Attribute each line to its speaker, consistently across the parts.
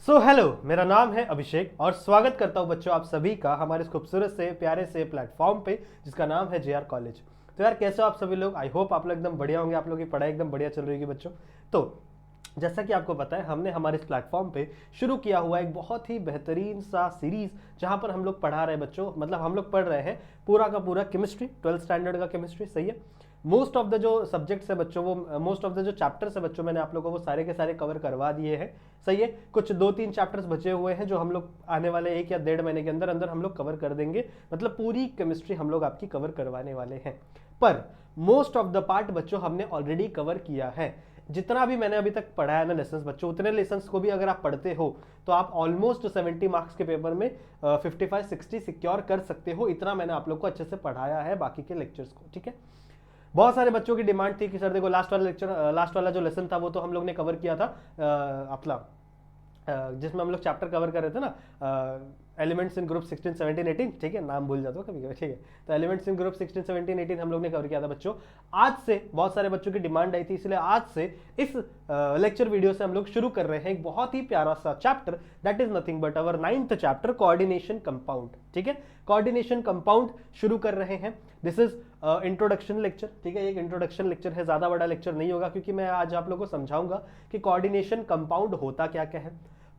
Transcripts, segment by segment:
Speaker 1: Hello, मेरा नाम है अभिषेक और स्वागत करता हूं बच्चों आप सभी का हमारे इस खूबसूरत से प्यारे से प्लेटफॉर्म पे जिसका नाम है जेआर कॉलेज। तो यार कैसे हो आप सभी लोग? आई होप आप लोग एकदम बढ़िया होंगे, आप लोगों की पढ़ाई एकदम बढ़िया चल रही होगी बच्चों। तो जैसा कि आपको पता है, हमने हमारे इस प्लेटफॉर्म पे शुरू किया हुआ एक बहुत ही बेहतरीन सा सीरीज जहां पर हम लोग पढ़ा रहे हैं बच्चों, मतलब हम लोग पढ़ रहे हैं पूरा का पूरा केमिस्ट्री, 12th स्टैंडर्ड का केमिस्ट्री। सही है। मोस्ट ऑफ द जो सब्जेक्ट्स है बच्चों, वो मोस्ट ऑफ द जो चैप्टर्स है बच्चों, मैंने आप लोगों को वो सारे के सारे कवर करवा दिए हैं। सही है। कुछ 2-3 चैप्टर्स बचे हुए हैं जो हम लोग आने वाले 1 या 1.5 महीने के अंदर अंदर हम लोग कवर कर देंगे। मतलब पूरी केमिस्ट्री हम लोग आपकी कवर करवाने वाले हैं। पर मोस्ट ऑफ द पार्ट बच्चों हमने ऑलरेडी कवर किया है। जितना भी मैंने अभी तक पढ़ाया ना लेसन्स बच्चों, उतने लेसन्स को भी अगर आप पढ़ते हो तो आप ऑलमोस्ट 70 मार्क्स के पेपर में 55-60 सिक्योर कर सकते हो। इतना मैंने आप लोग को अच्छे से पढ़ाया है बाकी के लेक्चर्स को। ठीक है। बहुत सारे बच्चों की डिमांड थी कि सर देखो लास्ट वाला लेक्चर, लास्ट वाला जो लेसन था वो तो हम लोग ने कवर किया था अपना, जिसमें हम लोग चैप्टर कवर कर रहे थे ना, एलिमेंट्स इन ग्रुप 16, 17, 18। ठीक है, नाम भूल जाता हूँ कभी कभी। ठीक है, तो एलिमेंट्स इन ग्रुप 16, 17, 18 हम लोग ने कवर किया था बच्चों। आज से बहुत सारे बच्चों की डिमांड आई थी, इसलिए आज से इस लेक्चर वीडियो से हम लोग शुरू कर रहे हैं एक बहुत ही प्यारा सा chapter, that is nothing but our 9th chapter, coordination compound. ठीक है, कोऑर्डिनेशन कंपाउंड शुरू कर रहे हैं। This is introduction lecture. ठीक है, एक इंट्रोडक्शन लेक्चर है, ज्यादा बड़ा लेक्चर नहीं होगा, क्योंकि मैं आज आप लोगों को समझाऊंगा कि कोऑर्डिनेशन कंपाउंड होता क्या क्या है,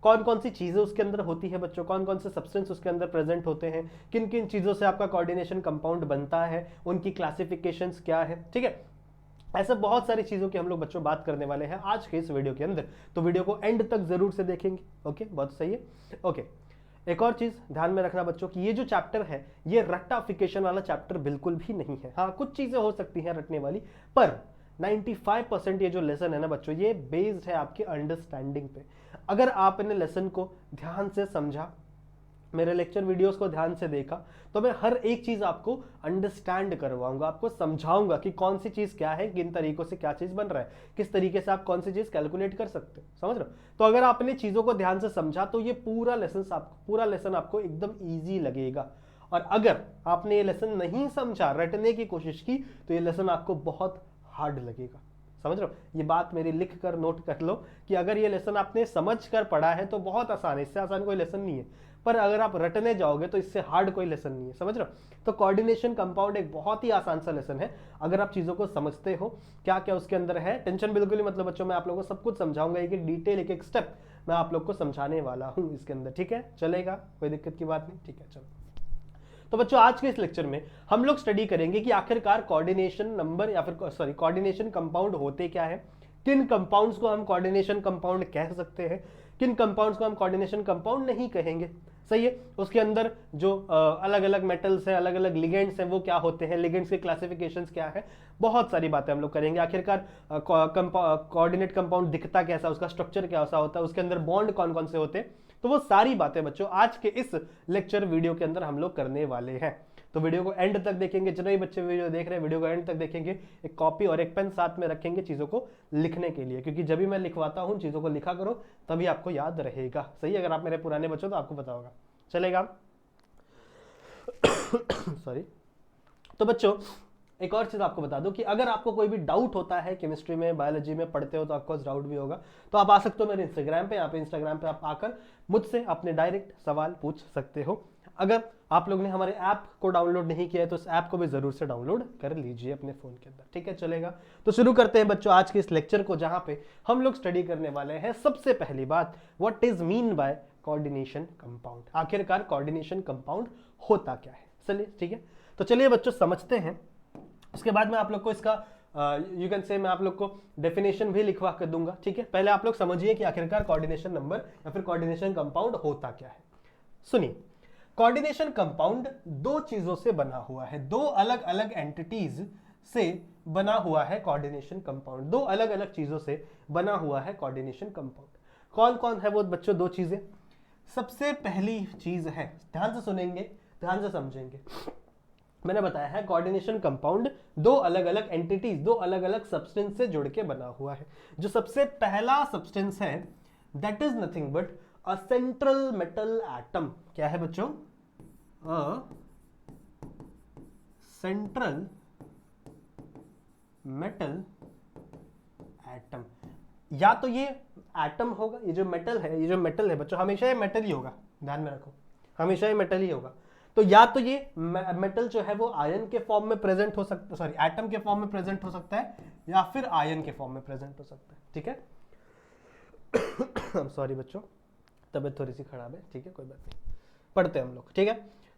Speaker 1: कौन कौन सी चीजें उसके अंदर होती है बच्चों, कौन कौन से सब्सटेंस उसके अंदर प्रेजेंट होते हैं, किन किन चीजों से आपका कोऑर्डिनेशन कंपाउंड बनता है, उनकी क्लासिफिकेशंस क्या है। ठीक है, ऐसे बहुत सारी चीजों की हम लोग बच्चों बात करने वाले हैं आज के इस वीडियो के अंदर। तो वीडियो को एंड तक जरूर से देखेंगे। ओके, बहुत सही है। ओके, एक और चीज ध्यान में रखना बच्चों कि ये जो चैप्टर है ये रट्टाफिकेशन वाला चैप्टर बिल्कुल भी नहीं है। हाँ, कुछ चीजें हो सकती हैं रटने वाली, पर 95% ये जो लेसन है ना बच्चों, ये बेस्ड है आपके अंडरस्टैंडिंग पे। अगर आपने लेसन को ध्यान से समझा, मेरे लेक्चर वीडियोस को ध्यान से देखा, तो मैं हर एक चीज आपको अंडरस्टैंड करवाऊंगा, आपको समझाऊंगा कि कौन सी चीज क्या है, किन तरीकों से क्या चीज बन रहा है, किस तरीके से आप कौन सी चीज कैलकुलेट कर सकते हो। समझ रहे हो? तो अगर आपने चीजों को ध्यान से समझा तो ये पूरा लेसन आपको एकदम ईजी लगेगा। और अगर आपने ये लेसन नहीं समझा, रटने की कोशिश की, तो ये लेसन आपको बहुत हार्ड लगेगा। समझ रहे हो? ये बात मेरी लिख कर नोट कर लो कि अगर ये लेसन आपने समझ कर पढ़ा है तो बहुत आसान है, इससे आसान कोई लेसन नहीं है। पर अगर आप रटने जाओगे तो इससे हार्ड कोई लेसन नहीं है। समझ रहे हो? तो कोऑर्डिनेशन कंपाउंड एक बहुत ही आसान सा लेसन है। अगर आप चीजों को समझते हो क्या क्या उसके अंदर है, टेंशन बिल्कुल ही मतलब बच्चों, मैं आप लोगों को सब कुछ समझाऊंगा, एक एक डिटेल, एक एक स्टेप मैं आप लोग को समझाने वाला हूं इसके अंदर। ठीक है, चलेगा? कोई दिक्कत की बात नहीं। ठीक है, चलो। तो बच्चों आज के इस लेक्चर में हम लोग स्टडी करेंगे कि आखिरकार कोऑर्डिनेशन नंबर या फिर सॉरी कोऑर्डिनेशन कंपाउंड होते क्या है, किन कंपाउंड्स को हम कोऑर्डिनेशन कंपाउंड कह सकते हैं, किन कंपाउंड्स को हम कोऑर्डिनेशन कंपाउंड नहीं कहेंगे। सही है। उसके अंदर जो अलग अलग मेटल्स हैं, अलग अलग लिगेंड्स हैं, वो क्या होते हैं, लिगेंड्स के क्लासिफिकेशंस क्या है, बहुत सारी बातें हम लोग करेंगे। आखिरकार कोऑर्डिनेट कंपाउंड दिखता कैसा, उसका स्ट्रक्चर कैसा होता है, उसके अंदर बॉन्ड कौन कौन से होते हैं, तो वो सारी बातें बच्चों आज के इस लेक्चर वीडियो के अंदर हम लोग करने वाले हैं। तो वीडियो को एंड तक देखेंगे, जितने भी बच्चे वीडियो देख रहे हैं वीडियो को एंड तक देखेंगे, एक कॉपी और एक पेन साथ में रखेंगे चीजों को लिखने के लिए, क्योंकि जब भी मैं लिखवाता हूं चीजों को लिखा करो तभी आपको याद रहेगा। सही, अगर आप मेरे पुराने बच्चों तो आपको पता होगा। चलेगा? सॉरी। तो बच्चों एक और चीज आपको बता दूं कि अगर आपको कोई भी डाउट होता है केमिस्ट्री में, बायोलॉजी में पढ़ते हो तो आपको डाउट भी होगा, तो आप आ सकते हो मेरे इंस्टाग्राम पे। यहाँ पे इंस्टाग्राम पे आप आकर मुझसे अपने डायरेक्ट सवाल पूछ सकते हो। अगर आप लोग ने हमारे ऐप को डाउनलोड नहीं किया है तो इस ऐप को भी जरूर से डाउनलोड कर लीजिए अपने फोन के अंदर। ठीक है, चलेगा? तो शुरू करते हैं बच्चों आज के इस लेक्चर को, जहां पे हम लोग स्टडी करने वाले हैं सबसे पहली बात, what is mean by coordination compound. आखिरकार कोऑर्डिनेशन कंपाउंड होता क्या है। चलिए, ठीक है, तो चलिए बच्चों समझते हैं। उसके बाद मैं आप लोग को इसका यू कैन से मैं आप लोग को डेफिनेशन भी लिखवा कर दूंगा। ठीक है, पहले आप लोग समझिए कि आखिरकार कोऑर्डिनेशन नंबर या फिर कोऑर्डिनेशन कंपाउंड होता क्या है। सुनिए, कोऑर्डिनेशन कंपाउंड दो चीजों से बना हुआ है, दो अलग अलग एंटिटीज से बना हुआ है कोऑर्डिनेशन कंपाउंड, दो अलग अलग चीजों से बना हुआ है कोऑर्डिनेशन कंपाउंड। कौन कौन है वो बच्चों दो चीजें? सबसे पहली चीज है, ध्यान से सुनेंगे, ध्यान से समझेंगे, मैंने बताया है कोऑर्डिनेशन कंपाउंड दो अलग अलग एंटिटीज, दो अलग अलग सब्सटेंस से जुड़ के बना हुआ है। जो सबसे पहला सब्सटेंस है that is nothing but a central metal atom. क्या है बच्चों? A central metal atom. या तो ये एटम होगा, ये जो मेटल है बच्चों, हमेशा ये मेटल ही होगा, ध्यान में रखो, हमेशा ये मेटल ही होगा। तो या तो ये मेटल जो है वो आयन के फॉर्म में प्रेजेंट हो सकता, सॉरी एटम के फॉर्म में प्रेजेंट हो सकता है, या फिर आयन के फॉर्म में प्रेजेंट हो सकता है, ठीक है। सॉरी बच्चों, तबीयत थोड़ी सी खराब है, ठीक है, कोई बात नहीं, पढ़ते हैं हम लोग, ठीक है।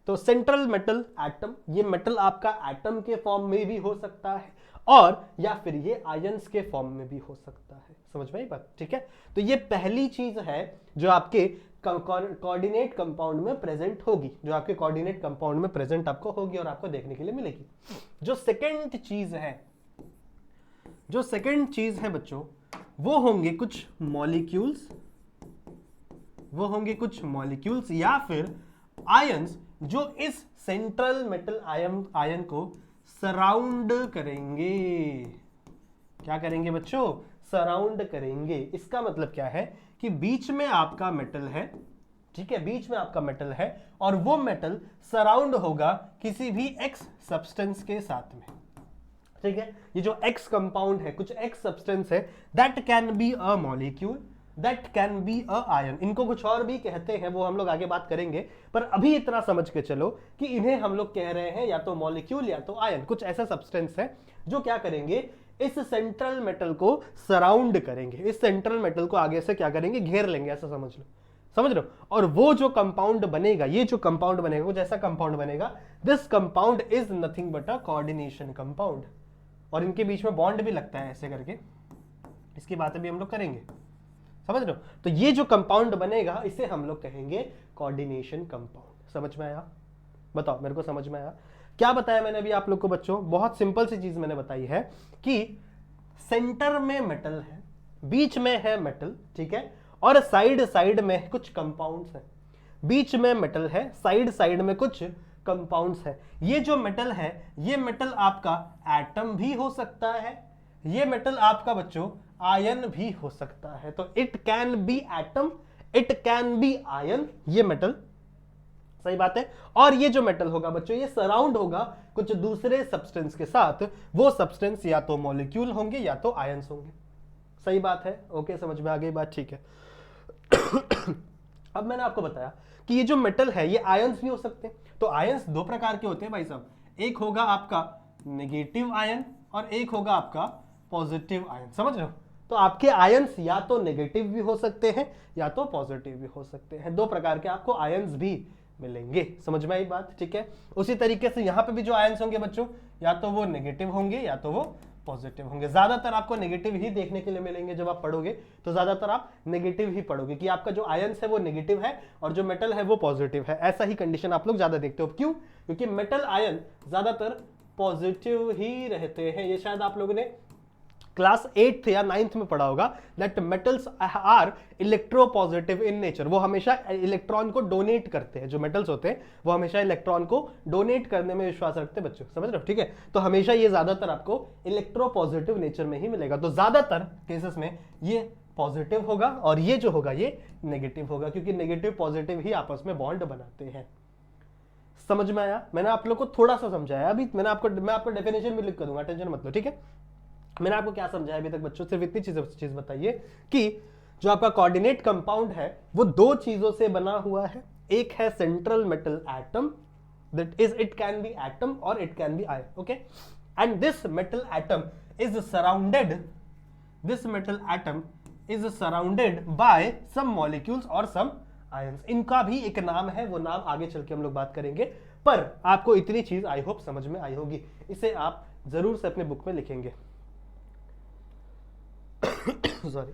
Speaker 1: तो सेंट्रल मेटल एटम, ये मेटल आपका एटम के फॉर्म में भी हो सकता है और या फिर ये आयंस के फॉर्म में भी हो सकता है, समझ में आई बात, ठीक है। तो ये पहली चीज है जो आपके कोऑर्डिनेट कंपाउंड में प्रेजेंट होगी, जो आपके कोऑर्डिनेट कंपाउंड में प्रेजेंट आपको होगी और आपको देखने के लिए मिलेगी। जो सेकंड चीज है बच्चों, वो होंगे कुछ मॉलिक्यूल्स या फिर आयंस जो इस सेंट्रल मेटल आयन को सराउंड करेंगे। क्या करेंगे बच्चों? सराउंड करेंगे। इसका मतलब क्या है कि बीच में आपका मेटल है, ठीक है, बीच में आपका मेटल है और वो मेटल सराउंड होगा किसी भी एक्स सब्सटेंस के साथ में, ठीक है। ये जो एक्स कंपाउंड है, कुछ एक्स सब्सटेंस है, that can be a molecule, that can be a ion, इनको कुछ और भी कहते हैं, वो हम लोग आगे बात करेंगे, पर अभी इतना समझ के चलो कि इन्हें हम लोग कह रहे हैं या तो मॉलिक्यूल या तो आयन। कुछ ऐसा सब्सटेंस है जो क्या करेंगे, इस सेंट्रल मेटल को सराउंड करेंगे, इस सेंट्रल मेटल को आगे से क्या करेंगे, घेर लेंगे, ऐसा समझ लो। और वो जो कंपाउंड बनेगा, ये जो कंपाउंड बनेगा, कुछ ऐसा कंपाउंड बनेगा, this compound is nothing but a coordination compound. और इनके बीच में बॉन्ड भी लगता है ऐसे करके, इसकी बातें भी हम लोग करेंगे, समझ रहे हो। तो ये जो कंपाउंड बनेगा इसे हम लोग कहेंगे कोऑर्डिनेशन कंपाउंड। समझ में आया? बताओ मेरे को, समझ में आया? क्या बताया मैंने अभी आप लोग को बच्चों? बहुत सिंपल सी चीज मैंने बताई है कि सेंटर में मेटल है, बीच में है मेटल, ठीक है, और साइड साइड में कुछ कंपाउंड्स हैं। बीच में मेटल है, साइड साइड में कुछ कंपाउंड्स है। ये जो मेटल है, ये मेटल आपका एटम भी हो सकता है, ये मेटल आपका बच्चों आयन भी हो सकता है। तो it can be atom, it can be ion, ये मेटल, सही बात है। और ये जो मेटल होगा बच्चों, ये सराउंड होगा कुछ दूसरे सब्सटेंस के साथ, वो सब्सटेंस या तो मॉलिक्यूल होंगे या तो आयंस होंगे। सही बात है? ओके, समझ में आ गई बात, ठीक है। अब मैंने आपको बताया कि ये जो मेटल है ये आयंस भी हो सकते हैं। तो आयंस दो प्रकार के होते हैं भाई साहब, एक होगा आपका नेगेटिव आयन और एक होगा आपका पॉजिटिव आयन, समझ रहे हो। तो आपके आयंस या तो नेगेटिव भी हो सकते हैं या तो पॉजिटिव भी हो सकते हैं, दो प्रकार के आपको आयंस भी मिलेंगे। समझ में आई बात, ठीक है। उसी तरीके से यहां पे भी जो आयंस होंगे बच्चों, या तो वो नेगेटिव होंगे या तो वो पॉजिटिव होंगे। ज्यादातर आपको नेगेटिव ही देखने के लिए मिलेंगे, जब आप पढ़ोगे तो ज्यादातर आप नेगेटिव ही पढ़ोगे कि आपका जो आयंस है वो नेगेटिव है और जो मेटल है वो पॉजिटिव है। ऐसा ही कंडीशन आप लोग ज्यादा देखते हो। क्यों? क्योंकि मेटल आयन ज्यादातर पॉजिटिव ही रहते हैं। ये शायद आप लोगों ने क्लास 8th या 9th में पढ़ा होगा, that metals are electropositive in nature. वो हमेशा इलेक्ट्रॉन को डोनेट करते हैं, जो मेटल्स होते हैं वो हमेशा इलेक्ट्रॉन को डोनेट करने में विश्वास रखते हैं बच्चों, समझ रहे हो, ठीक है। तो हमेशा ये ज्यादातर आपको इलेक्ट्रोपॉजिटिव नेचर में ही मिलेगा। तो ज्यादातर केसेस में ये पॉजिटिव होगा और ये जो होगा ये नेगेटिव होगा, क्योंकि नेगेटिव पॉजिटिव ही आपस में बॉन्ड बनाते हैं। समझ में आया? मैंने आप लोग को थोड़ा सा समझाया, अभी मैं आपको डेफिनेशन भी लिख कर दूंगा, टेंशन मत लो, ठीक है। मैंने आपको क्या समझाया अभी तक बच्चों? सिर्फ इतनी चीज बताइए कि जो आपका कोऑर्डिनेट कंपाउंड है वो दो चीजों से बना हुआ है। एक है central metal atom, that is it can be atom और it can be ion, okay. And this metal atom is surrounded by some molecules और सम आयंस। इनका भी एक नाम है, वो नाम आगे चल के हम लोग बात करेंगे, पर आपको इतनी चीज आई होप समझ में आई होगी। इसे आप जरूर से अपने बुक में लिखेंगे, सॉरी,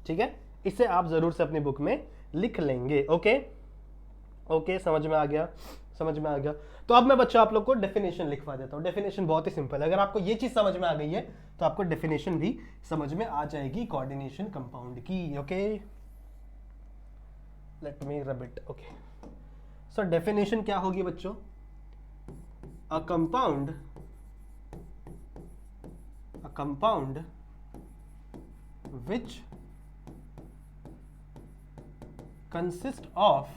Speaker 1: ठीक है, इसे आप जरूर से अपनी बुक में लिख लेंगे। ओके ओके, समझ में आ गया? तो अब मैं बच्चों आप लोग को डेफिनेशन लिखवा देता हूं। डेफिनेशन बहुत ही सिंपल है। अगर आपको ये चीज समझ में आ गई है तो आपको डेफिनेशन भी समझ में आ जाएगी कोऑर्डिनेशन कंपाउंड की। Okay, let me rub it. Okay, so definition क्या होगी बच्चों? A compound which consist of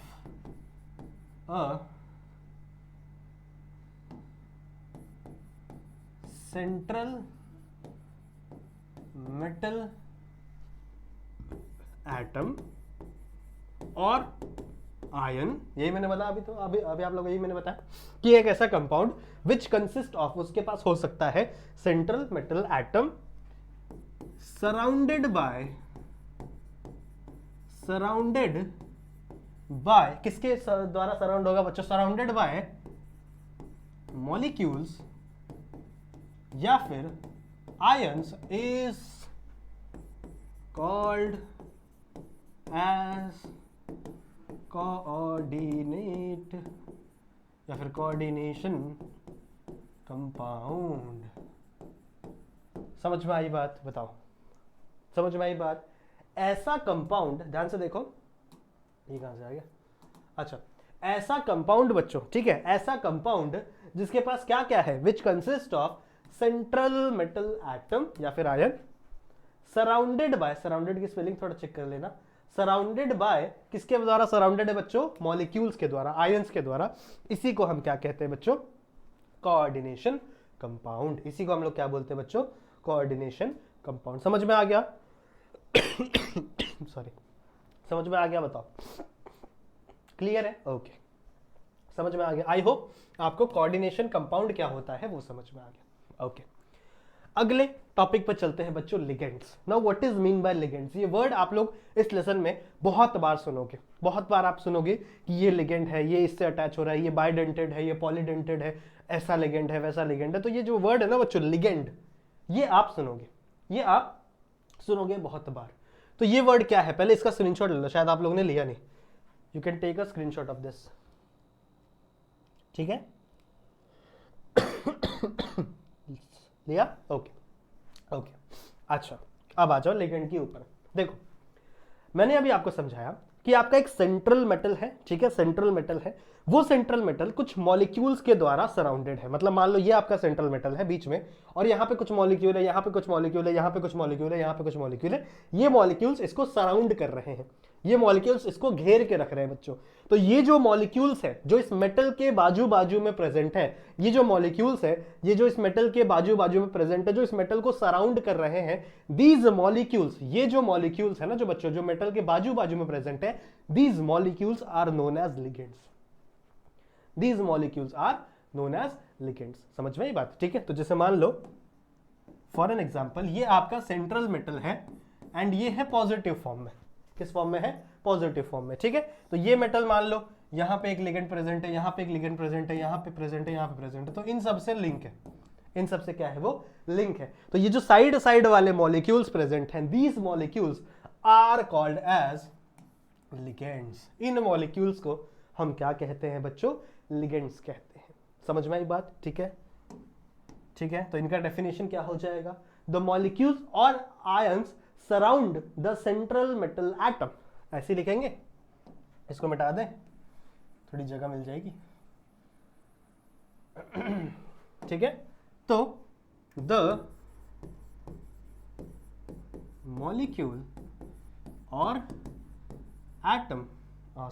Speaker 1: a central metal atom और आयन, यही मैंने बताया अभी, तो अभी अभी आप लोग यही मैंने बताया कि एक ऐसा कंपाउंड विच कंसिस्ट ऑफ, उसके पास हो सकता है central metal atom surrounded by किसके द्वारा सराउंड होगा बच्चों? सराउंडेड बाय मॉलिक्यूल्स या फिर ions is called as coordinate या फिर कोऑर्डिनेशन कंपाउंड। समझ में आई बात? बताओ, समझ में आई बात? ऐसा कंपाउंड, ध्यान से देखो, ये कहां से आ गया? अच्छा, ऐसा कंपाउंड बच्चों, ठीक है, ऐसा कंपाउंड जिसके पास क्या क्या है, which consist of central metal atom या फिर आयन सराउंडेड बाय, सराउंडेड की स्पेलिंग थोड़ा चेक कर लेना, सराउंडेड बाय किसके द्वारा सराउंडेड है बच्चों? मॉलिक्यूल्स के द्वारा, आयंस के द्वारा। इसी को हम क्या कहते हैं बच्चों? Coordination compound. इसी को हम लोग क्या बोलते हैं बच्चों? Coordination compound. समझ में आ गया? सॉरी, समझ में आ गया? बताओ, क्लियर है? ओके, समझ में आ गया। आई होप आपको कोऑर्डिनेशन कंपाउंड क्या होता है वो समझ में आ गया। ओके, अगले टॉपिक पर चलते हैं बच्चों, ligands. Now what is mean by ligands? ये वर्ड आप लोग इस लेसन में बहुत बार सुनोगे, बहुत बार आप सुनोगे कि ये लिगेंड है, ये इससे अटैच हो रहा है, ये बाइडेंटेड है, ये पॉलीडेंटेड है, ऐसा लिगेंड है, वैसा लिगेंड है। तो ये जो वर्ड है ना बच्चों, लिगेंड, ये आप सुनोगे, ये आप सुनोगे बहुत बार। तो ये वर्ड क्या है? पहले इसका स्क्रीनशॉट ले लो, शायद आप लोगों ने लिया नहीं। You can take a screenshot of this, ठीक है? लिया? ओके ओके, अच्छा, अब आ जाओ लिगेंड के ऊपर। देखो, मैंने अभी आपको समझाया कि आपका एक सेंट्रल मेटल है, ठीक है, सेंट्रल मेटल है। वो सेंट्रल मेटल कुछ मॉलिक्यूल्स के द्वारा सराउंडेड है। मतलब मान लो ये आपका सेंट्रल मेटल है बीच में, और यहाँ पे कुछ मॉलिक्यूल है, यहाँ पे कुछ मॉलिक्यूल है, यहाँ पे कुछ मॉलिक्यूल है, यहाँ पे कुछ मॉलिक्यूल है। ये मॉलिक्यूल्स इसको सराउंड कर रहे हैं, ये मॉलिक्यूल्स इसको घेर के रख रहे हैं बच्चों। तो ये जो मॉलिक्यूल्स है जो इस मेटल के बाजू बाजू में प्रेजेंट है, ये जो मॉलिक्यूल्स है, ये जो इस मेटल के बाजू बाजू में प्रेजेंट है, जो इस मेटल को सराउंड कर रहे हैं, दीज मॉलिक्यूल्स, ये जो मॉलिक्यूल्स है ना जो बच्चों, जो मेटल के बाजू बाजू में प्रेजेंट है, these molecules are known as ligands. These molecules are known as ligands। समझ में ये बात? ठीक है, तो जैसे मान लो फॉर एन एग्जाम्पल, ये आपका सेंट्रल मेटल है एंड ये है पॉजिटिव फॉर्म में। किस फॉर्म में है? पॉजिटिव फॉर्म में, ठीक है। तो ये मेटल मान लो यहां पे एक लिगेंड प्रेजेंट है, यहां पे एक लिगेंड प्रेजेंट है, यहां पे प्रेजेंट है, यहां पे प्रेजेंट है, तो इन सब से लिंक है, इन सब से क्या है? वो लिंक है। तो ये जो साइड साइड वाले मॉलिक्यूल्स प्रेजेंट हैं, these molecules are called as ligands. इन मॉलिक्यूल्स को हम क्या कहते हैं बच्चों? लिगेंड्स कहते हैं। समझ में आई बात? ठीक है, ठीक है। तो इनका डेफिनेशन क्या हो जाएगा? द मॉलिक्यूल्स और ions surround the central metal atom. ऐसे लिखेंगे, इसको मिटा दें, थोड़ी जगह मिल जाएगी, ठीक है। तो द मॉलिक्यूल और एटम,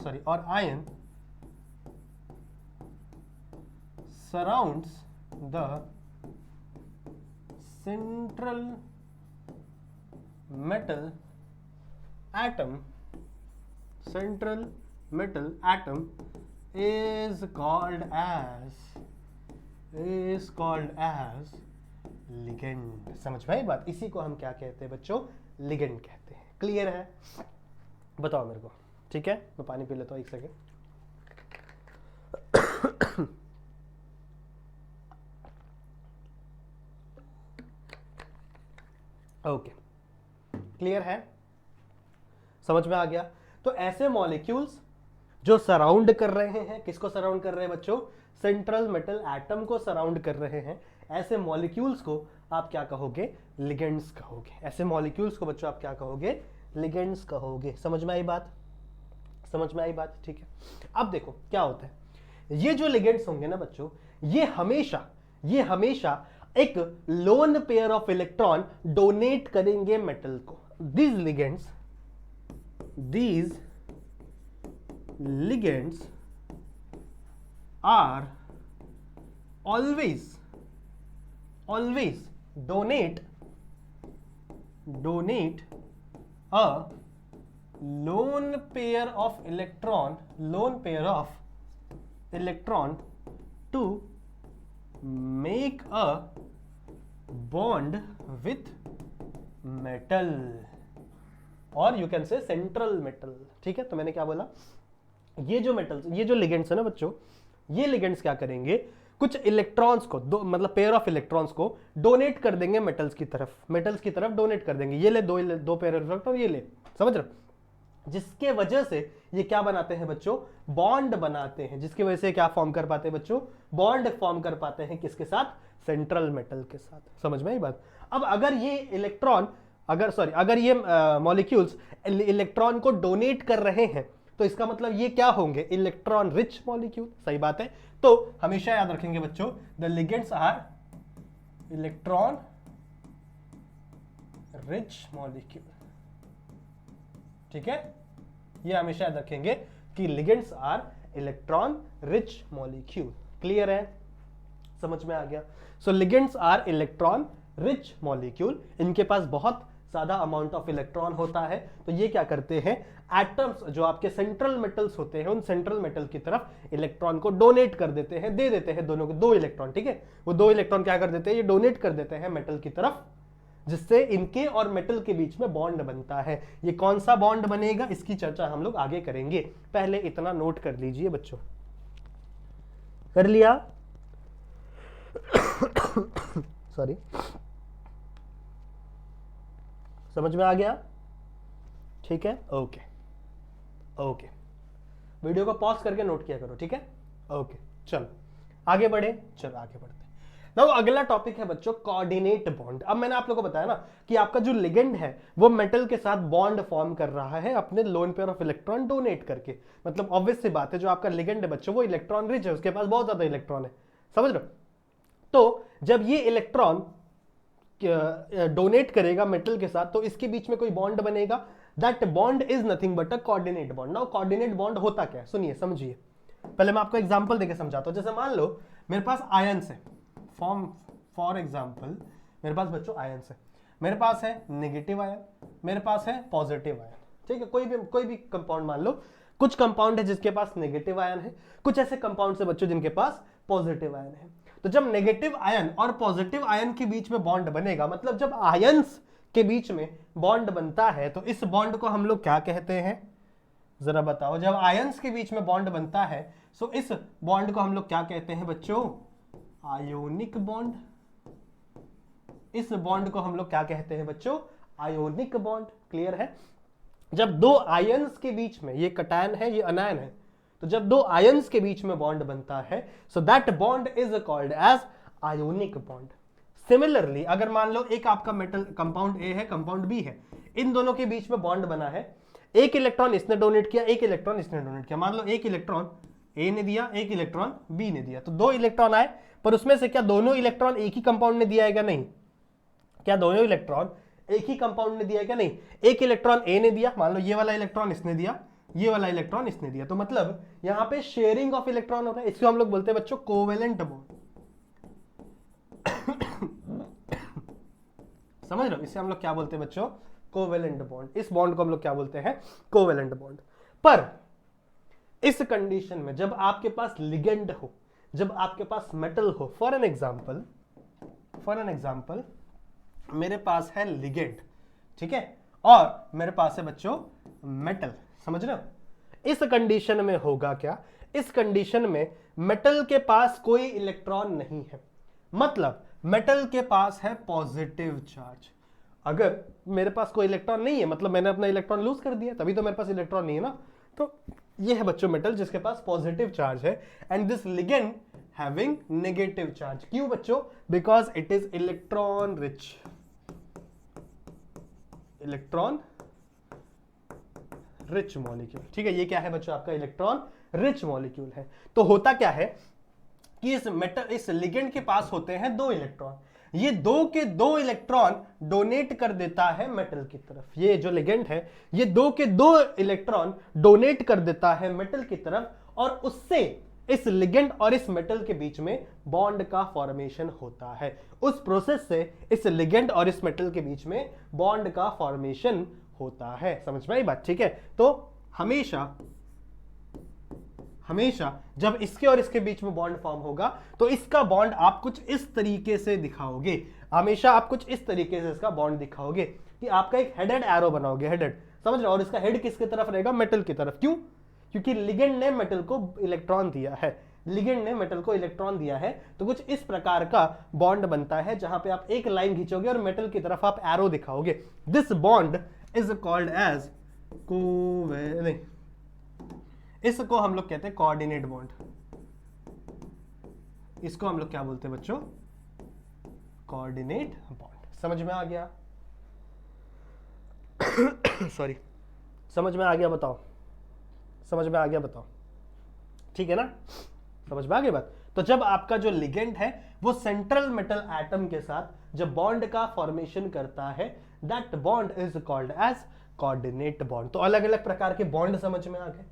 Speaker 1: सॉरी, और ion surrounds the central metal atom, central metal atom is called as ligand। समझ में आई बात? इसी को हम क्या कहते हैं बच्चों? लिगेंड कहते हैं। क्लियर है? बताओ मेरे को, ठीक है। मैं पानी पी लेता हूँ, एक सेकेंड। ओके, क्लियर है? समझ में आ गया? तो ऐसे मॉलिक्यूल्स जो सराउंड कर रहे हैं, किसको सराउंड कर रहे हैं बच्चों? सेंट्रल मेटल एटम को सराउंड कर रहे हैं। ऐसे मॉलिक्यूल्स को आप क्या कहोगे? लिगेंड्स कहोगे। ऐसे मॉलिक्यूल्स को बच्चों आप क्या कहोगे? लिगेंड्स कहोगे। समझ में आई बात? समझ में आई बात? ठीक है। अब देखो क्या होता है, ये जो लिगेंड्स होंगे ना बच्चों, ये हमेशा एक lone pair of electron donate करेंगे मेटल को। these ligands are always donate a lone pair of electron to make a bond with metal और you can say central metal. ठीक है, तो मैंने क्या बोला, ये जो मेटल्स, ये जो लिगेंड्स है ना बच्चों, ये लिगेंड्स क्या करेंगे, कुछ इलेक्ट्रॉन्स को मतलब पेयर ऑफ इलेक्ट्रॉन्स को डोनेट कर देंगे मेटल्स की तरफ डोनेट कर देंगे। ये ले दो पेयर ऑफ इलेक्ट्रॉन, ये ले, समझ रहे, जिसके वजह से ये क्या बनाते हैं बच्चों, बॉन्ड बनाते हैं, जिसकी वजह से क्या फॉर्म कर पाते हैं बच्चों, बॉन्ड फॉर्म कर पाते हैं, किसके साथ, सेंट्रल मेटल के साथ। समझ में आई बात। अब अगर ये इलेक्ट्रॉन अगर ये मॉलिक्यूल्स इलेक्ट्रॉन को डोनेट कर रहे हैं तो इसका मतलब ये क्या होंगे, इलेक्ट्रॉन रिच मॉलिक्यूल। सही बात है। तो हमेशा याद रखेंगे बच्चों, the ligands are electron rich molecule. ठीक है, ये हमेशा याद रखेंगे कि ligands are electron rich molecule. Clear है, समझ में आ गया। So ligands are electron rich molecule, इनके पास बहुत ज्यादा अमाउंट ऑफ इलेक्ट्रॉन होता है, तो ये क्या करते हैं, एटम्स जो आपके सेंट्रल मेटल्स होते हैं, उन सेंट्रल मेटल की तरफ इलेक्ट्रॉन को डोनेट कर देते हैं, दे देते हैं दोनों को, दो इलेक्ट्रॉन। ठीक है, वो दो इलेक्ट्रॉन क्या कर देते हैं, ये डोनेट कर देते हैं मेटल की तरफ, जिससे इनके और मेटल के बीच में बॉन्ड बनता है। ये कौन सा बॉन्ड बनेगा, इसकी चर्चा हम लोग आगे करेंगे, पहले इतना नोट कर लीजिए बच्चों। कर लिया सॉरी, समझ में आ गया। ठीक है, ओके ओके, वीडियो को पॉज करके नोट किया करो। ठीक है, ओके, चलो आगे बढ़े, चलो आगे बढ़ते हैं। नाउ अगला टॉपिक है बच्चों कोऑर्डिनेट बॉन्ड। अब मैंने आप लोगों को बताया ना कि आपका जो लिगेंड है वो मेटल के साथ बॉन्ड फॉर्म कर रहा है अपने lone pair of electron donate करके। मतलब ऑब्वियस सी बात है, जो आपका लिगेंड है बच्चों वो इलेक्ट्रॉन रिच है, उसके पास बहुत ज्यादा इलेक्ट्रॉन है, समझ रहे हो। तो जब ये इलेक्ट्रॉन डोनेट करेगा मेटल के साथ तो इसके बीच में कोई बॉन्ड बनेगा, that bond is nothing but a coordinate bond. Now coordinate bond होता क्या है, सुनिए समझिए। पहले मैं आपको एग्जांपल देके समझाता हूं। जैसे मान लो मेरे पास आयन्स है, फॉर एग्जांपल मेरे पास बच्चों आयन्स है, मेरे पास है नेगेटिव आयन, मेरे पास है पॉजिटिव आयन। ठीक है, कोई भी कंपाउंड मान लो, कुछ कंपाउंड है जिसके पास नेगेटिव आयन है, कुछ ऐसे कंपाउंड है बच्चों जिनके पास पॉजिटिव आयन है। तो जब नेगेटिव आयन और पॉजिटिव आयन के बीच में बॉन्ड बनेगा, मतलब जब आयन्स के बीच में बॉन्ड बनता है तो इस बॉन्ड को हम लोग क्या कहते हैं, जरा बताओ। जब आयन्स के बीच में बॉन्ड बनता है तो इस बॉन्ड को हम लोग क्या कहते हैं बच्चों, आयोनिक बॉन्ड। इस बॉन्ड को हम लोग क्या कहते हैं बच्चों, आयोनिक बॉन्ड। क्लियर है। जब दो आयन्स के बीच में, ये कटायन है ये अनायन है, तो जब दो आयन्स के बीच में बॉन्ड बनता है so that bond is called as ionic bond. Similarly अगर मान लो एक आपका मेटल कंपाउंड ए है, कंपाउंड बी है, इन दोनों के बीच में बॉन्ड बना है, एक इलेक्ट्रॉन इसने डोनेट किया, एक इलेक्ट्रॉन इसने डोनेट किया। मान लो एक इलेक्ट्रॉन ए ने दिया, एक इलेक्ट्रॉन बी ने दिया, तो दो इलेक्ट्रॉन आए, पर उसमें से क्या दोनों इलेक्ट्रॉन एक ही कंपाउंड ने दिया है क्या, नहीं। क्या दोनों इलेक्ट्रॉन एक ही कंपाउंड ने दिया है क्या, नहीं। एक इलेक्ट्रॉन ए ने दिया, मान लो ये वाला इलेक्ट्रॉन इसने दिया, ये वाला इलेक्ट्रॉन इसने दिया, तो मतलब यहां पे शेयरिंग ऑफ इलेक्ट्रॉन हो रहा है। इसको हम लोग बोलते हैं बच्चों कोवेलेंट बॉन्ड। समझ रहे हो, इसे हम लोग क्या बोलते हैं बच्चों, कोवेलेंट बॉन्ड। इस बॉन्ड को हम लोग क्या बोलते हैं, कोवेलेंट बॉन्ड। पर इस कंडीशन में जब आपके पास लिगेंड हो, जब आपके पास मेटल हो, फॉर एन एग्जांपल मेरे पास है लिगेंड, ठीक है, और मेरे पास है बच्चों मेटल, समझ रहे हो। इस कंडीशन में होगा क्या, इस कंडीशन में मेटल के पास कोई इलेक्ट्रॉन नहीं है, मतलब मेटल के पास है पॉजिटिव चार्ज। अगर मेरे पास कोई इलेक्ट्रॉन नहीं है, मतलब मैंने अपना इलेक्ट्रॉन लूज कर दिया, तभी तो मेरे पास इलेक्ट्रॉन नहीं है ना। तो ये है बच्चों मेटल जिसके पास पॉजिटिव चार्ज है, and this ligand having negative charge. क्यों बच्चों, because it is electron rich, electron rich molecule. ठीक है, ये क्या है बच्चों, आपका इलेक्ट्रॉन रिच मॉलिक्यूल है। तो होता क्या है कि इस लिगेंड के पास होते हैं दो इलेक्ट्रॉन, ये दो के दो इलेक्ट्रॉन डोनेट कर देता है मेटल की तरफ। ये जो लिगेंड है ये दो के दो इलेक्ट्रॉन डोनेट कर देता है मेटल की तरफ, और उससे इस लिगेंड और इस मेटल के बीच में बॉन्ड का फॉर्मेशन होता है। उस प्रोसेस से इस लिगेंड और इस मेटल के बीच में बॉन्ड का फॉर्मेशन होता है। समझ में आई बात? ठीक है, तो हमेशा जब इसके और इसके बीच में बॉन्ड फॉर्म होगा तो इसका बॉन्ड आप कुछ इस तरीके से दिखाओगे। हमेशा आप कुछ इस तरीके से इसका बॉन्ड दिखाओगे कि आपका एक हेडेड एरो बनाओगे, हेडेड, समझ रहे हो? और इसका हेड किसकी तरफ रहेगा? मेटल की तरफ। क्यों? क्योंकि लिगेंड ने मेटल को इलेक्ट्रॉन दिया है, लिगेंड ने मेटल को इलेक्ट्रॉन दिया है, तो कुछ इस प्रकार का बॉन्ड बनता है जहां पे आप एक लाइन खींचोगे और मेटल की तरफ आप एरो दिखाओगे। This bond is called as नहीं, इसको हम लोग कहते हैं कोऑर्डिनेट बॉन्ड। इसको हम लोग क्या बोलते हैं बच्चों? Coordinate bond. समझ में आ गया? सॉरी, समझ में आ गया? बताओ, समझ में आ गया? बताओ, ठीक है ना? समझ में आ गई बात? तो जब आपका जो लिगेंड है वो सेंट्रल मेटल एटम के साथ जब बॉन्ड का फॉर्मेशन करता है, that bond is called as coordinate bond. तो अलग अलग प्रकार के बॉन्ड समझ में आ गए,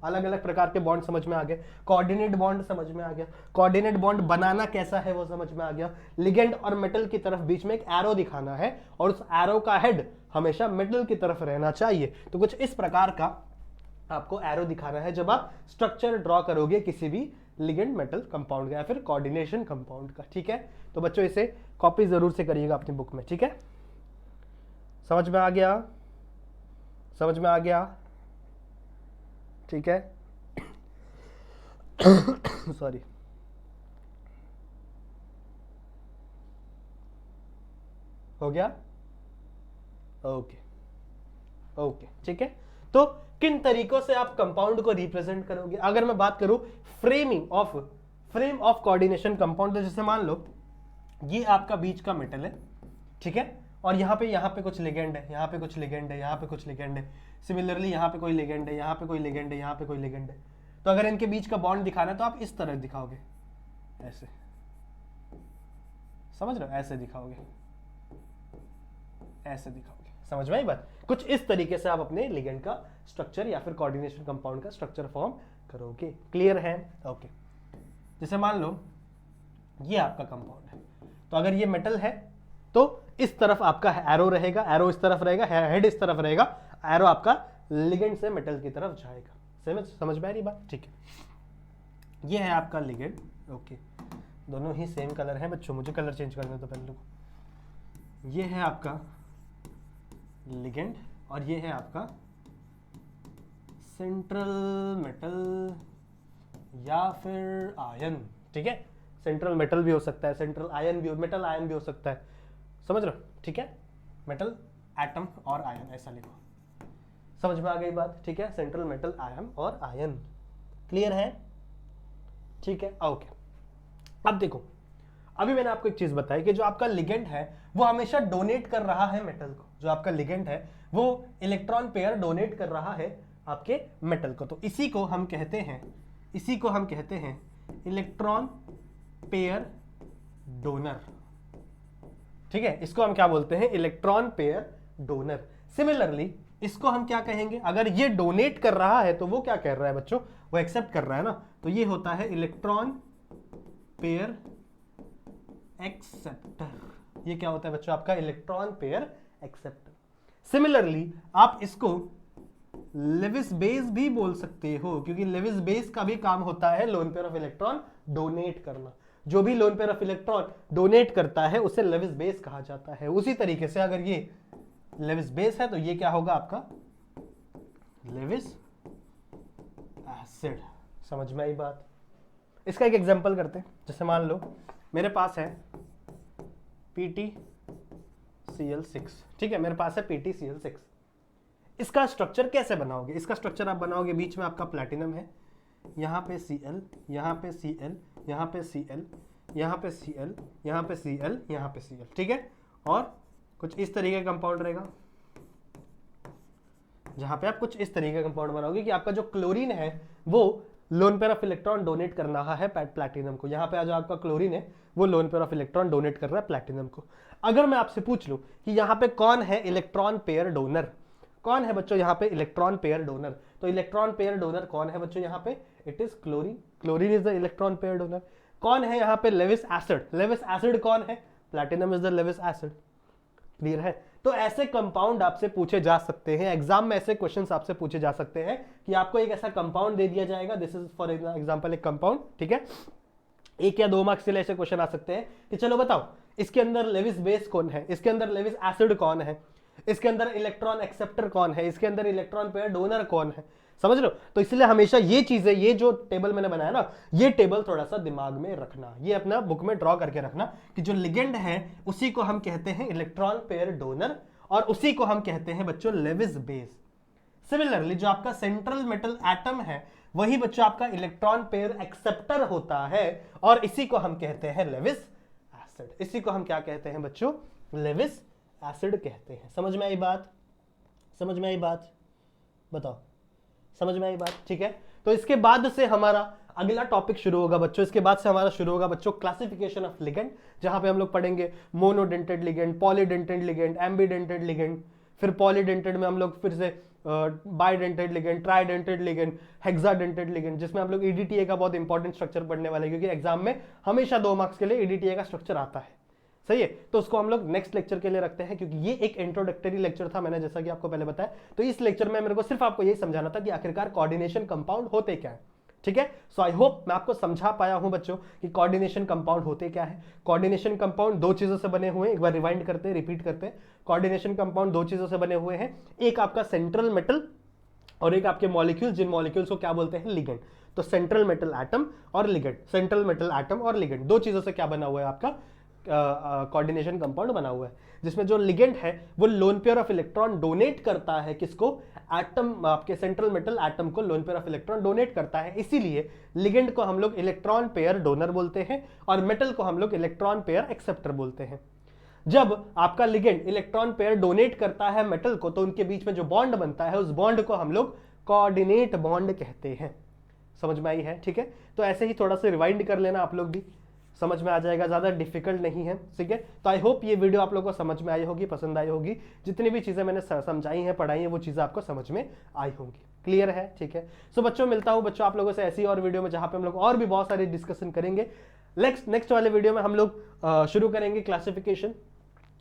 Speaker 1: अलग अलग प्रकार के बॉन्ड समझ में आ गए। कोऑर्डिनेट बॉन्ड समझ में आ गया, कोऑर्डिनेट बॉन्ड बनाना कैसा है वो समझ में आ गया। लिगेंड और मेटल की तरफ बीच में एक एरो दिखाना है और उस एरो का हेड हमेशा मेटल की तरफ रहना चाहिए। तो कुछ इस प्रकार का आपको एरो दिखाना है जब आप स्ट्रक्चर ड्रॉ करोगे किसी भी लिगेंड मेटल कंपाउंड का या फिर कोऑर्डिनेशन कंपाउंड का। ठीक है, तो बच्चों इसे कॉपी जरूर से करिएगा अपनी बुक में। ठीक है, समझ में आ गया? समझ में आ गया? ठीक है। सॉरी, हो गया? ओके ओके, ठीक है। तो किन तरीकों से आप कंपाउंड को रिप्रेजेंट करोगे? अगर मैं बात करूं फ्रेम ऑफ कोऑर्डिनेशन कंपाउंड, तो जैसे मान लो ये आपका बीच का मेटल है, ठीक है, और यहाँ पे कुछ लिगेंड है, यहाँ पे कुछ लिगेंड है, यहाँ पे कुछ लिगेंड है, सिमिलरली यहाँ पे कोई लिगेंड है, यहाँ पे कोई लिगेंड है, यहाँ पे कोई लिगेंड है। तो अगर इनके बीच का बॉन्ड दिखाना है तो आप इस तरह दिखाओगे, ऐसे, समझ रहे हो? ऐसे दिखाओगे, ऐसे दिखाओगे। समझ में आई बात? कुछ इस तरीके से आप अपने लिगेंड का स्ट्रक्चर या फिर कोऑर्डिनेशन कंपाउंड का स्ट्रक्चर फॉर्म करोगे। क्लियर है? ओके। जैसे मान लो ये आपका कंपाउंड है, तो अगर ये मेटल है तो इस तरफ आपका एरो रहेगा, एरो इस तरफ रहेगा, हेड इस तरफ रहेगा, एरो आपका लिगेंड से मेटल की तरफ जाएगा। समझ में आ रही बात? ठीक है, ये है आपका लिगेंड। ओके, दोनों ही सेम कलर है बच्चों, मुझे कलर चेंज करना तो पहले को। ये है आपका लिगेंड और ये है आपका सेंट्रल मेटल या फिर आयन। ठीक है, सेंट्रल मेटल भी हो सकता है, सेंट्रल आयन भी, मेटल आयन भी हो सकता है। समझ रहे हो? ठीक है, मेटल एटम और आयन, ऐसा लिखो। समझ में आ गई बात? ठीक है, सेंट्रल मेटल आयन और आयन। क्लियर है? ठीक है, ओके। अब देखो, अभी मैंने आपको एक चीज बताई कि जो आपका लिगेंड है वो हमेशा डोनेट कर रहा है मेटल को। जो आपका लिगेंड है वो इलेक्ट्रॉन पेयर डोनेट कर रहा है आपके मेटल को। तो इसी को हम कहते हैं इलेक्ट्रॉन पेयर डोनर। ठीक है, इसको हम क्या बोलते हैं? Electron pair donor. सिमिलरली इसको हम क्या कहेंगे? अगर ये डोनेट कर रहा है तो वो क्या कर रहा है बच्चों? वो एक्सेप्ट कर रहा है ना, तो ये होता है इलेक्ट्रॉन पेयर एक्सेप्टर। ये क्या होता है बच्चों? आपका इलेक्ट्रॉन पेयर एक्सेप्टर। सिमिलरली आप इसको लेविस बेस भी बोल सकते हो, क्योंकि लेविस बेस का भी काम होता है lone pair of electron donate करना। जो भी lone pair of electron donate करता है उसे लेविस बेस कहा जाता है। उसी तरीके से अगर ये लेविस बेस है तो ये क्या होगा आपका? Lewis acid. समझ में आई बात? इसका एक एग्जांपल करते हैं। जैसे मान लो मेरे पास है PtCl6। ठीक है, मेरे पास है PtCl6। इसका स्ट्रक्चर कैसे बनाओगे? इसका स्ट्रक्चर आप बनाओगे, बीच में आपका प्लैटिनम है, यहाँ पे Cl, यहाँ पे Cl, यहाँ पे Cl, यहाँ पे Cl, यहाँ पे Cl, यहाँ पे Cl। ठीक है, और कुछ इस तरीके का कंपाउंड रहेगा, जहां पे आप कुछ इस तरीके का कंपाउंड बनाओगे कि आपका जो क्लोरीन है वो lone pair of electron donate कर रहा है प्लैटिनम को। यहाँ पे जो आपका क्लोरीन है वो lone pair of electron donate कर रहा है प्लैटिनम को। अगर मैं आपसे पूछ लूं कि यहाँ पे कौन है इलेक्ट्रॉन पेयर डोनर? कौन है बच्चों यहाँ पे इलेक्ट्रॉन पेयर डोनर? तो इलेक्ट्रॉन पेयर डोनर कौन है बच्चों यहाँ पे? It is chlorine. Chlorine is the electron pair donor. कौन है यहाँ पे लेविस एसिड? लेविस एसिड कौन है? Platinum is the Lewis acid. Clear है? तो ऐसे कंपाउंड आपसे पूछे जा सकते हैं एग्जाम में, ऐसे क्वेश्चंस आपसे पूछे जा सकते हैं कि आपको एक ऐसा कंपाउंड दे दिया जाएगा, दिस इज फॉर एग्जांपल एक कंपाउंड, ठीक है, 1 या 2 मार्क्स के लिए ऐसे क्वेश्चन आ सकते हैं कि चलो बताओ इसके अंदर लेविस बेस कौन है, इसके अंदर लेविस एसिड कौन है, इसके अंदर इलेक्ट्रॉन एक्सेप्टर कौन है, इसके अंदर इलेक्ट्रॉन पेयर डोनर कौन है, समझ लो। तो इसलिए हमेशा ये चीजें, ये जो टेबल मैंने बनाया ना, ये टेबल थोड़ा सा दिमाग में रखना, ये अपना बुक में ड्रॉ करके रखना कि जो लिगेंड है उसी को हम कहते हैं इलेक्ट्रॉन पेयर डोनर और उसी को हम कहते हैं बच्चों लेविस बेस। सिमिलरली जो आपका सेंट्रल मेटल एटम है वही बच्चों आपका इलेक्ट्रॉन पेयर एक्सेप्टर होता है और इसी को हम कहते हैं लेविस एसिड। इसी को हम क्या कहते हैं बच्चों? लेविस एसिड कहते हैं। समझ में आई बात? समझ में आई बात? बताओ, समझ में आई बात? ठीक है, तो इसके बाद से हमारा अगला टॉपिक शुरू होगा बच्चों। इसके बाद से हमारा शुरू होगा बच्चों क्लासिफिकेशन ऑफ लिगेंड, जहां पे हम लोग पढ़ेंगे monodentate ligand, polydentate ligand, एम्बीडेंटेड ligand, फिर पॉलीडेंटेड में हम लोग फिर से bidentate ligand, ट्राइडेंटेड ligand, hexadentate ligand, जिसमें हम लोग ईडीटीए का बहुत इंपॉर्टेंट स्ट्रक्चर पढ़ने वाले हैं, क्योंकि एग्जाम में हमेशा 2 मार्क्स के लिए ईडीटीए का स्ट्रक्चर आता है। सही है, तो उसको हम लोग नेक्स्ट लेक्चर के लिए रखते हैं, क्योंकि ये एक इंट्रोडक्टरी लेक्चर था, मैंने जैसा कि आपको पहले बताया। तो इस लेक्चर में मेरे को सिर्फ आपको यही समझाना था कि आखिरकार कोऑर्डिनेशन कंपाउंड होते क्या है। ठीक है, सो आई होप मैं आपको समझा पाया हूं बच्चों कि कोऑर्डिनेशन कंपाउंड होते क्या है। कोऑर्डिनेशन कंपाउंड 2 चीजों से बने हुए हैं, एक बार रिवाइंड करते हैं, रिपीट करते हैं। कोऑर्डिनेशन कंपाउंड 2 चीजों से बने हुए हैं, एक आपका सेंट्रल मेटल और एक आपके मॉलिक्यूल्स, जिन मॉलिक्यूल्स को क्या बोलते हैं? लिगेंड। तो सेंट्रल मेटल एटम और लिगेंड, सेंट्रल मेटल एटम और लिगेंड, 2 चीजों से क्या बना हुआ है आपका कोऑर्डिनेशन कंपाउंड बना हुआ है, जिसमें जो लिगेंड है वो lone pair of electron donate करता है। किसको? एटम, आपके सेंट्रल मेटल एटम को lone pair of electron donate करता है। इसीलिए लिगेंड को हम लोग इलेक्ट्रॉन पेयर डोनर बोलते हैं और मेटल को हम लोग इलेक्ट्रॉन पेयर एक्सेप्टर बोलते हैं। जब आपका लिगेंड इलेक्ट्रॉन पेयर डोनेट करता है मेटल को, तो उनके बीच में जो बॉन्ड बनता है उस बॉन्ड को हम लोग कोऑर्डिनेट बॉन्ड कहते हैं। समझ में आई है? ठीक है, तो ऐसे ही थोड़ा सा रिवाइंड कर लेना आप लोग भी, समझ में आ जाएगा, ज्यादा डिफिकल्ट नहीं है। ठीक है, तो आई होप ये वीडियो आप लोगों को समझ में आई होगी, पसंद आई होगी। जितनी भी चीजें मैंने समझाई हैं, पढ़ाई हैं, वो चीजें आपको समझ में आई होंगी। क्लियर है? ठीक है, सो बच्चों मिलता हूं बच्चों आप लोगों से ऐसी और वीडियो में, जहां पे हम लोग और भी बहुत सारी डिस्कशन करेंगे। नेक्स्ट वाले वीडियो में हम लोग शुरू करेंगे क्लासिफिकेशन,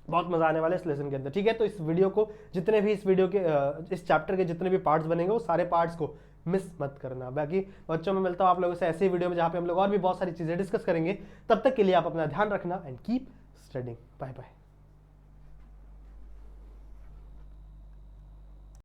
Speaker 1: बहुत मजा आने वाला है इस लेसन के अंदर। ठीक है, तो इस वीडियो को, जितने भी इस वीडियो के, इस चैप्टर के जितने भी पार्ट्स बनेंगे, वो सारे पार्ट्स को मिस मत करना। बाकी बच्चों में मिलता हूं आप लोगों से ऐसी वीडियो में, जहां पे हम लोग और भी बहुत सारी चीजें डिस्कस करेंगे। तब तक के लिए आप अपना ध्यान रखना and keep studying. Bye bye.